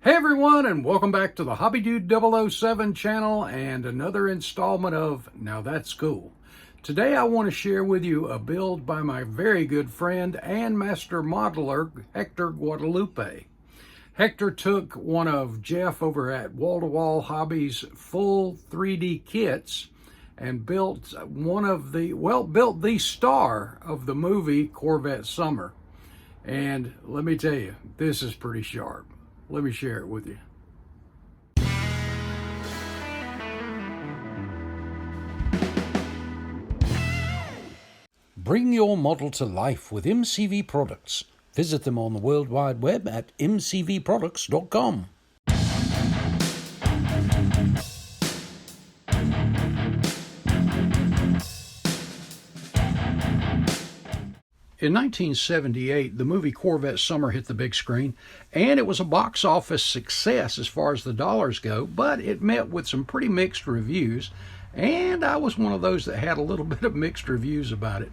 Hey everyone, and welcome back to the Hobby Dude 007 channel and another installment of Now That's Cool. Today I want to share with you a build by my very good friend and master modeler, Hector Guadalupe. Hector took one of Jeff over at Wall to Wall Hobby's full 3D kits and built built the star of the movie Corvette Summer. And let me tell you, this is pretty sharp. Let me share it with you. Bring your model to life with MCV products. Visit them on the World Wide Web at mcvproducts.com. In 1978, the movie Corvette Summer hit the big screen, and it was a box office success as far as the dollars go, but it met with some pretty mixed reviews, and I was one of those that had a little bit of mixed reviews about it.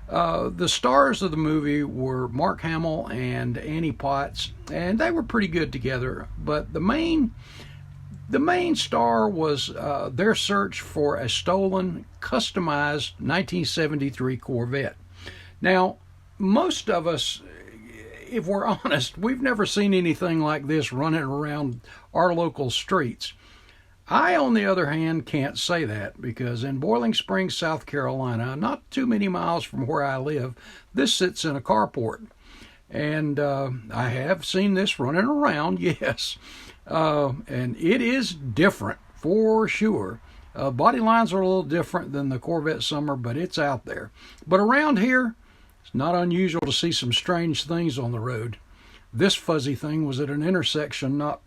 The stars of the movie were Mark Hamill and Annie Potts, and they were pretty good together, but the main star was their search for a stolen, customized 1973 Corvette. Now, most of us, if we're honest, we've never seen anything like this running around our local streets. I, on the other hand, can't say that because in Boiling Springs, South Carolina, not too many miles from where I live, this sits in a carport. And I have seen this running around, yes. And it is different, for sure. Body lines are a little different than the Corvette Summer, but it's out there. But around here, it's not unusual to see some strange things on the road. This fuzzy thing was at an intersection not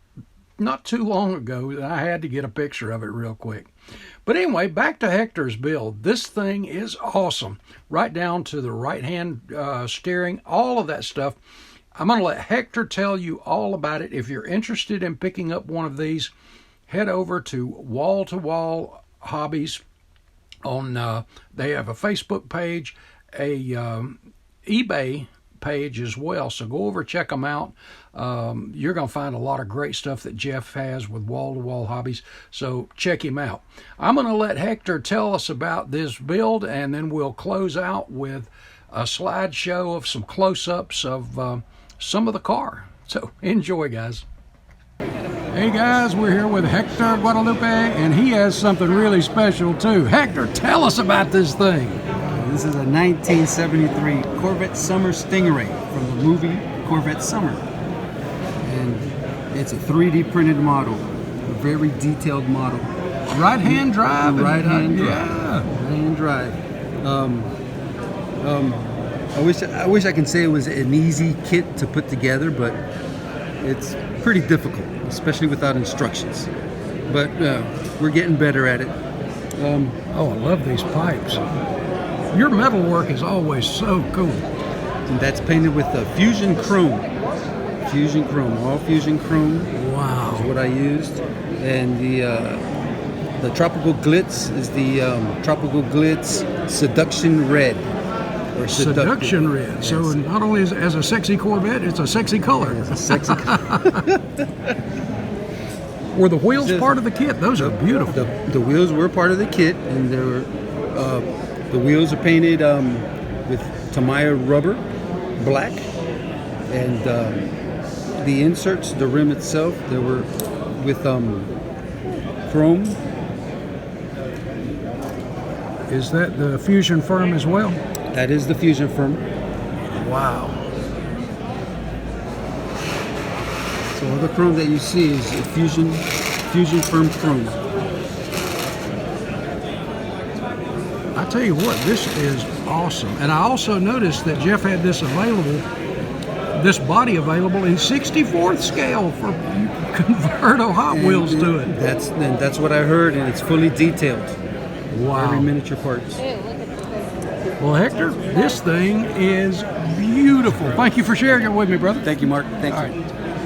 too long ago, and I had to get a picture of it real quick. But anyway, back to Hector's build. This thing is awesome. Right down to the right-hand steering, all of that stuff. I'm going to let Hector tell you all about it. If you're interested in picking up one of these, head over to Wall to Wall Hobbies. They have a Facebook page, a eBay page as well, so go over, check them out. You're going to find a lot of great stuff that Jeff has with Wall to Wall Hobbies, so check him out. I'm going to let Hector tell us about this build, and then we'll close out with a slideshow of some close-ups of some of the car. So enjoy, guys. Hey guys, we're here with Hector Guadalupe, and he has something really special too. Hector, tell us about this thing. This is a 1973 Corvette Summer Stingray from the movie Corvette Summer. And it's a 3D printed model, a very detailed model. Right-hand drive? Right-hand drive. Yeah. Right-hand drive. I wish I could say it was an easy kit to put together, but it's pretty difficult, especially without instructions. But we're getting better at it. Oh, I love these pipes. Your metal work is always so cool. And that's painted with Fusion Chrome. Fusion Chrome, all Fusion Chrome. Wow. Is what I used. And the Tropical Glitz is the Tropical Glitz Seduction Red. Or Seduction Red. Yes. So not only as a sexy Corvette, it's a sexy color. It's a sexy color. Were the wheels part of the kit? Those are beautiful. The wheels were part of the kit, and they were, the wheels are painted with Tamiya rubber, black, and the inserts, the rim itself, they were with chrome. Is that the Fusion firm as well? That is the Fusion firm. Wow. So all the chrome that you see is a Fusion firm chrome. I tell you what, this is awesome. And I also noticed that Jeff had this body available in 64th scale for you can convert Hot Wheels to it. That's what I heard, and it's fully detailed. Wow. Every miniature parts. Well, Hector, this thing is beautiful. Thank you for sharing it with me, brother. Thank you, Mark. Thank you. All right.